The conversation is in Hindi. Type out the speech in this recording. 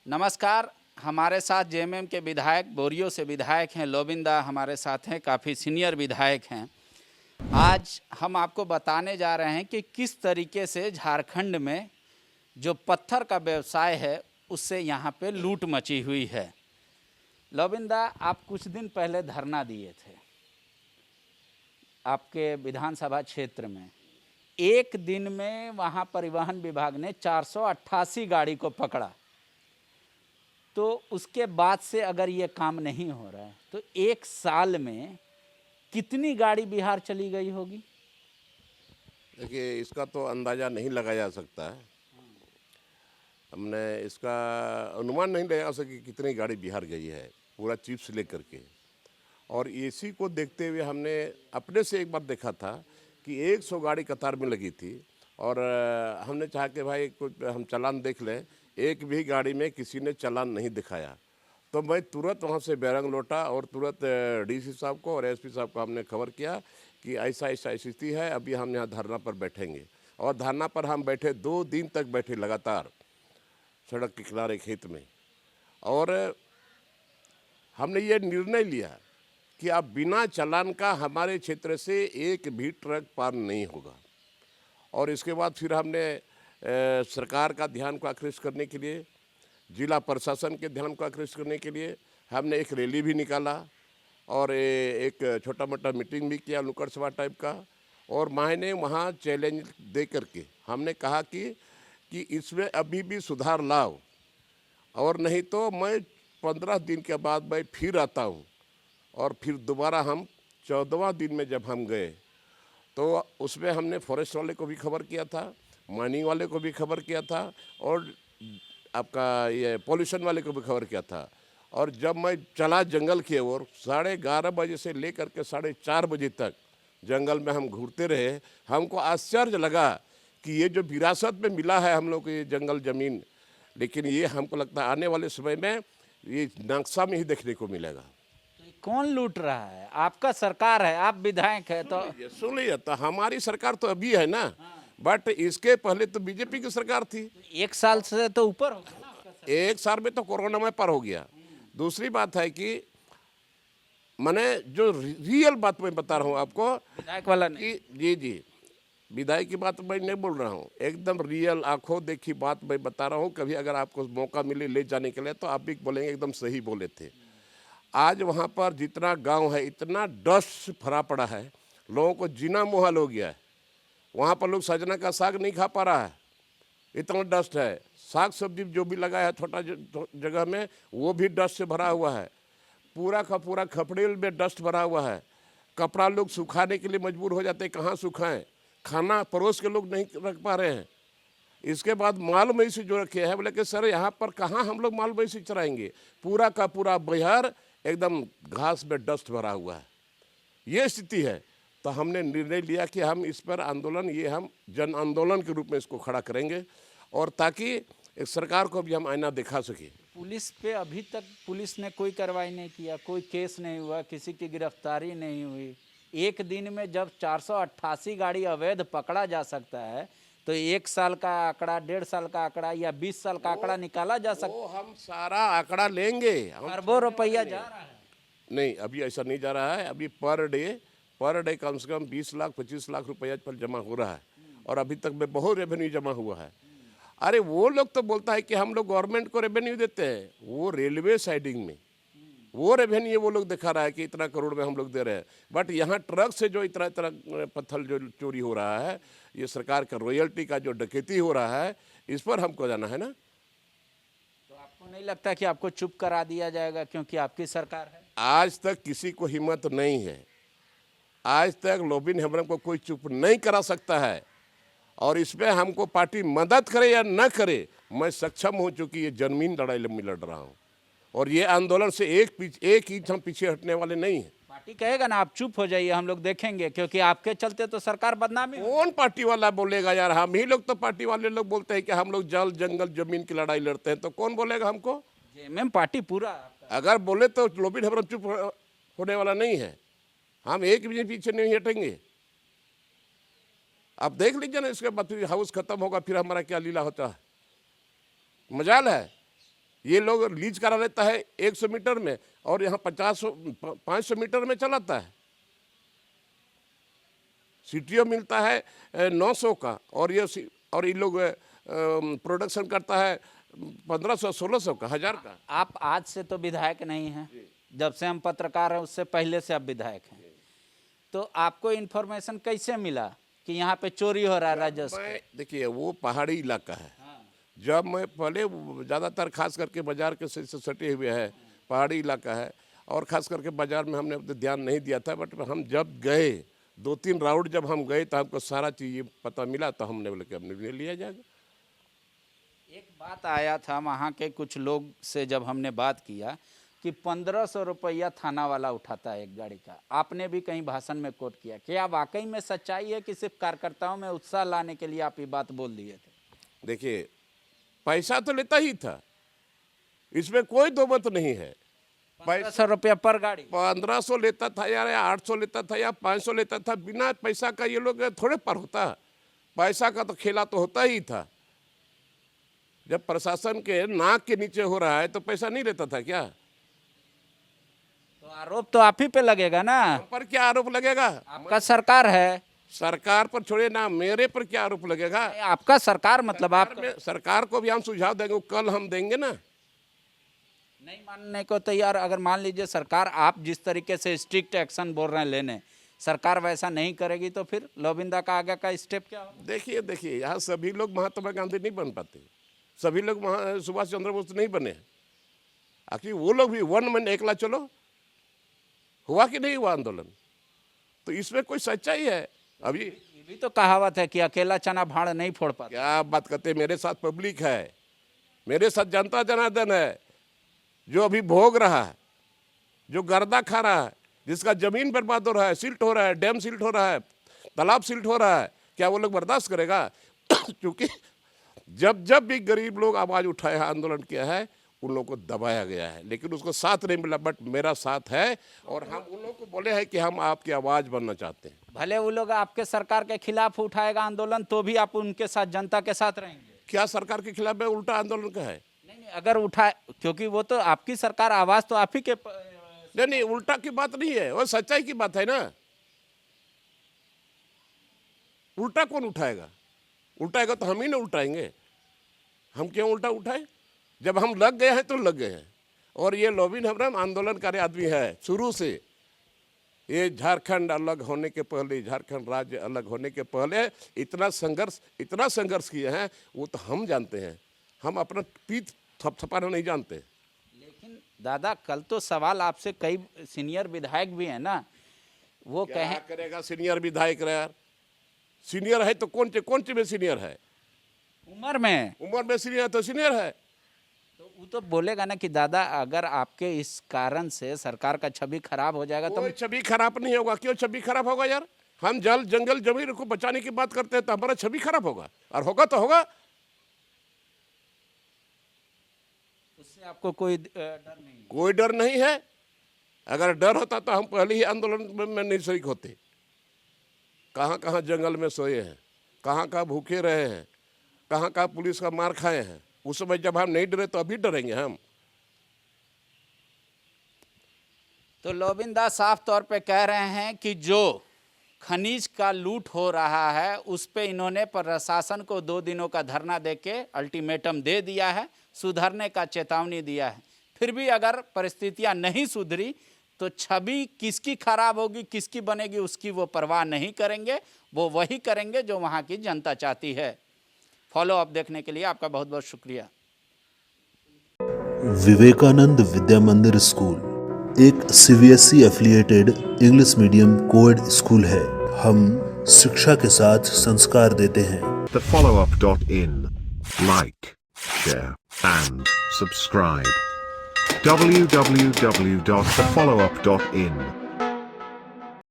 नमस्कार। हमारे साथ जेएमएम के विधायक बोरियो से विधायक हैं लोबिंदा हमारे साथ हैं, काफ़ी सीनियर विधायक हैं। आज हम आपको बताने जा रहे हैं कि किस तरीके से झारखंड में जो पत्थर का व्यवसाय है उससे यहाँ पे लूट मची हुई है। लोबिंदा, आप कुछ दिन पहले धरना दिए थे आपके विधानसभा क्षेत्र में। एक दिन में वहाँ परिवहन विभाग ने 488 गाड़ी को पकड़ा। तो उसके बाद से अगर ये काम नहीं हो रहा है तो एक साल में कितनी गाड़ी बिहार चली गई होगी? देखिए, इसका तो अंदाज़ा नहीं लगाया जा सकता है। हमने इसका अनुमान नहीं लगा सके कितनी गाड़ी बिहार गई है, पूरा चीफ से लेकर के। और इसी को देखते हुए हमने अपने से एक बार देखा था कि 100 गाड़ी कतार में लगी थी और हमने चाहा कि भाई कुछ हम चालान देख लें। एक भी गाड़ी में किसी ने चालान नहीं दिखाया। तो मैं तुरंत वहाँ से बैरंग लौटा और तुरंत डीसी साहब को और एसपी साहब को हमने खबर किया कि ऐसा ऐसा स्थिति है, अभी हम यहाँ धरना पर बैठेंगे। और धरना पर हम बैठे, 2 दिन तक बैठे लगातार सड़क के किनारे खेत में। और हमने ये निर्णय लिया कि अब बिना चालान का हमारे क्षेत्र से एक भी ट्रक पार नहीं होगा। और इसके बाद फिर हमने सरकार का ध्यान को आकृष्ट करने के लिए, जिला प्रशासन के ध्यान को आकृष्ट करने के लिए हमने एक रैली भी निकाला और एक छोटा मोटा मीटिंग भी किया, नुक्कड़ सभा टाइप का। और मैंने वहाँ चैलेंज दे करके हमने कहा कि इसमें अभी भी सुधार लाओ, और नहीं तो मैं 15 दिन के बाद मैं फिर आता हूँ। और फिर दोबारा हम 14वां दिन में जब हम गए तो उसमें हमने फॉरेस्ट वाले को भी खबर किया था, माइनिंग वाले को भी खबर किया था और आपका ये पॉल्यूशन वाले को भी खबर किया था। और जब मैं चला जंगल की ओर 11:30 बजे से लेकर के 4:30 बजे तक जंगल में हम घूरते रहे, हमको आश्चर्य लगा कि ये जो विरासत में मिला है हम लोग को ये जंगल ज़मीन, लेकिन ये हमको लगता है आने वाले समय में ये नक्शा में ही देखने को मिलेगा। कौन लूट रहा है? आपका सरकार है, आप विधायक है। तो सुन लीजिए, तो हमारी सरकार तो अभी है ना, बट इसके पहले तो बीजेपी की सरकार थी। एक साल से तो ऊपर हो गया ना आपका सरकार। एक साल में तो कोरोना में पार हो गया। दूसरी बात है कि मैंने जो रियल बात मैं बता रहा हूँ आपको, विधायक वाला नहीं। कि जी विधायक की बात मैं नहीं बोल रहा हूँ, एकदम रियल आंखों देखी बात मैं बता रहा हूँ। कभी अगर आपको मौका मिले ले जाने के लिए तो आप भी बोलेंगे एकदम सही बोले थे। आज वहाँ पर जितना गांव है इतना डस्ट भरा पड़ा है, लोगों को जीना मुहाल हो गया है। वहाँ पर लोग सजना का साग नहीं खा पा रहा है, इतना डस्ट है। साग सब्जी जो भी लगा है छोटा जगह में वो भी डस्ट से भरा हुआ है। पूरा का पूरा खपड़ेल में डस्ट भरा हुआ है। कपड़ा लोग सुखाने के लिए मजबूर हो जाते हैं, कहाँ सुखाएं। खाना परोस के लोग नहीं रख पा रहे हैं। इसके बाद माल मवेशी जो रखे हैं, बोले कि सर यहाँ पर कहाँ हम लोग माल मवेशी चराएंगे। पूरा का पूरा बिहार एकदम घास में डस्ट भरा हुआ है, ये स्थिति है। तो हमने निर्णय लिया कि हम इस पर आंदोलन, ये हम जन आंदोलन के रूप में इसको खड़ा करेंगे, और ताकि एक सरकार को भी हम आईना दिखा सके। पुलिस पे अभी तक पुलिस ने कोई कार्रवाई नहीं किया, कोई केस नहीं हुआ, किसी की गिरफ्तारी नहीं हुई। एक दिन में जब 488 गाड़ी अवैध पकड़ा जा सकता है तो 1 साल का आंकड़ा, 1.5 साल का आंकड़ा या 20 साल का आंकड़ा निकाला जा सकता है। वो हम सारा आंकड़ा लेंगे। अरबों रुपया जा रहा है। नहीं, अभी ऐसा नहीं जा रहा है। अभी पर डे कम से कम 20 लाख 25 लाख रुपया पर जमा हो रहा है, और अभी तक में बहुत रेवेन्यू जमा हुआ है। अरे वो लोग तो बोलता है कि हम लोग गवर्नमेंट को रेवेन्यू देते हैं, वो रेलवे साइडिंग में वो रेवेन्यू वो लोग दिखा रहा है कि इतना करोड़ में हम लोग दे रहे हैं। बट यहाँ ट्रक से जो इतना इतना पत्थर जो चोरी हो रहा है, ये सरकार का रॉयल्टी का जो डकैती हो रहा है, इस पर हमको जाना है ना। तो आपको नहीं लगता कि आपको चुप करा दिया जाएगा क्योंकि आपकी सरकार है? आज तक किसी को हिम्मत नहीं है, आज तक लोबिन हेम्ब्रम को कोई चुप नहीं करा सकता है। और इसमें हमको पार्टी मदद करे या न करे, मैं सक्षम हो चुकी ये जमीन लड़ाई में लड़ रहा हूँ। और ये आंदोलन से एक इंच हम पीछे हटने वाले नहीं हैं। पार्टी कहेगा ना आप चुप हो जाइए, हम लोग देखेंगे, क्योंकि आपके चलते तो सरकार बदनामी। कौन पार्टी वाला बोलेगा यार? हम ही लोग तो पार्टी वाले लोग बोलते हैं कि हम लोग जल जंगल जमीन की लड़ाई लड़ते हैं, तो कौन बोलेगा हमको? जेएमएम पार्टी पूरा अगर बोले तो लोबिन हेम्ब्रम चुप होने वाला नहीं है। हम एक भी पीछे नहीं हटेंगे। आप देख लीजिए ना, इसके बाद फिर हाउस खत्म होगा, फिर हमारा क्या लीला होता है। मजाल है। ये लोग लीज करा लेता है 100 मीटर में और यहाँ 500 मीटर में चलाता है। सीटीओ मिलता है 900 का और ये लोग प्रोडक्शन करता है 1500 1600 का, 1000 का। आप आज से तो विधायक नहीं हैं, जब से हम पत्रकार हैं उससे पहले से आप विधायक हैं, तो आपको इन्फॉर्मेशन कैसे मिला कि यहाँ पे चोरी हो रहा है राजस्व? देखिए वो पहाड़ी इलाका है। जब मैं पहले ज़्यादातर खास करके बाजार के से सटे हुए है, पहाड़ी इलाका है और ख़ास करके बाजार में हमने ध्यान नहीं दिया था। बट हम जब गए 2-3 राउंड जब हम गए तो हमको सारा चीज़ ये पता मिला, तो हमने बोले कि हमने ले लिया जाएगा। एक बात आया था वहाँ के कुछ लोग से जब हमने बात किया कि 1500 रुपया थाना वाला उठाता है एक गाड़ी का। आपने भी कहीं भाषण में कोट किया, क्या वाकई में सच्चाई है कि सिर्फ कार्यकर्ताओं में उत्साह लाने के लिए आप ये बात बोल दिए थे? देखिए पैसा तो लेता ही था, इसमें कोई दो मत नहीं है। 1500 रुपया पर गाड़ी? 1500 लेता था यार, या 800 लेता था या 500 लेता था। बिना पैसा का ये लोग थोड़े पर होता, पैसा का तो खेला तो होता ही था। जब प्रशासन के नाक के नीचे हो रहा है तो पैसा नहीं लेता था क्या? तो आरोप तो आप ही पे लगेगा ना। हम पर क्या आरोप लगेगा? आपका सरकार है। सरकार पर छोड़े ना, मेरे पर क्या आरोप लगेगा? आपका सरकार मतलब आप सरकार को भी हम सुझाव देंगे, वो कल हम देंगे ना। नहीं मानने को तैयार। अगर मान लीजिए सरकार, आप जिस तरीके से स्ट्रिक्ट एक्शन बोल रहे हैं लेने, सरकार वैसा नहीं करेगी तो फिर लोबिंदा का आगे का स्टेप क्या होगा? देखिए यहाँ सभी लोग महात्मा गांधी नहीं बन पाते, सभी लोग सुभाष चंद्र बोस नहीं बने। आखिर वो लोग भी वन मैन एकला चलो हुआ कि नहीं हुआ आंदोलन? तो इसमें कोई सच्चाई है? अभी ये भी तो कहावत है कि अकेला चना भाड़ नहीं फोड़ पाता। क्या बात करते? मेरे साथ पब्लिक है, मेरे साथ जनता जनार्दन है, जो अभी भोग रहा है, जो गर्दा खा रहा है, जिसका जमीन बर्बाद हो रहा है, सिल्ट हो रहा है, डैम सिल्ट हो रहा है, तालाब सिल्ट हो रहा है, क्या वो लोग बर्दाश्त करेगा? क्योंकि जब भी गरीब लोग आवाज़ उठाए हैं, आंदोलन किया है, उन लोगों को दबाया गया है, लेकिन उसको साथ नहीं मिला। बट मेरा साथ है और हम उन लोगों को बोले हैं कि हम आपकी आवाज़ बनना चाहते हैं। भले वो लोग आपके सरकार के खिलाफ उठाएगा आंदोलन तो भी आप उनके साथ, जनता के साथ रहेंगे। क्या सरकार के खिलाफ में उल्टा आंदोलन का है? नहीं, अगर उठाए, क्योंकि वो तो आपकी सरकार, आवाज़ तो आप ही के नहीं, उल्टा की बात नहीं है, वो सच्चाई की बात है ना। उल्टा कौन उठाएगा? उल्टाएगा तो हम ही ना उल्टाएंगे। हम क्यों उल्टा उठाए? जब हम लग गए हैं तो लग गए हैं। और ये लोबिन हेम्ब्रम आंदोलनकारी आदमी है शुरू से। ये झारखंड अलग होने के पहले, झारखंड राज्य अलग होने के पहले इतना संघर्ष किए हैं, वो तो हम जानते हैं। हम अपना पीठ थपथपाना नहीं जानते। लेकिन दादा, कल तो सवाल आपसे कई सीनियर विधायक भी हैं ना, वो क्या करेगा सीनियर विधायक? यार सीनियर है तो कौन चे में सीनियर है? उम्र में सीनियर तो सीनियर है। तो वो तो बोलेगा ना कि दादा, अगर आपके इस कारण से सरकार का छवि खराब हो जाएगा तो। छवि खराब नहीं होगा। क्यों छवि खराब होगा यार? हम जल जंगल जमीन को बचाने की बात करते हैं तो हमारा छवि खराब होगा, और होगा तो होगा। उससे आपको कोई डर नहीं? कोई डर नहीं है। अगर डर होता तो हम पहले ही आंदोलन में नहीं शरीक होते। कहाँ कहाँ जंगल में सोए हैं, कहाँ कहाँ भूखे रहे हैं, कहाँ कहाँ पुलिस का मार खाए हैं। उस समय जब हम नहीं डरे तो अभी डरेंगे हम? तो लोबिंदा साफ तौर पे कह रहे हैं कि जो खनिज का लूट हो रहा है उस पे इन्होंने प्रशासन को 2 दिनों का धरना देके अल्टीमेटम दे दिया है, सुधरने का चेतावनी दिया है। फिर भी अगर परिस्थितियां नहीं सुधरी तो छवि किसकी खराब होगी, किसकी बनेगी, उसकी वो परवाह नहीं करेंगे। वो वही करेंगे जो वहाँ की जनता चाहती है। फॉलो अप देखने के लिए आपका बहुत बहुत शुक्रिया। विवेकानंद विद्या मंदिर स्कूल एक CBSE affiliated English medium coed school है। हम शिक्षा के साथ संस्कार देते हैं। thefollowup.in. Like, share and subscribe. www.thefollowup.in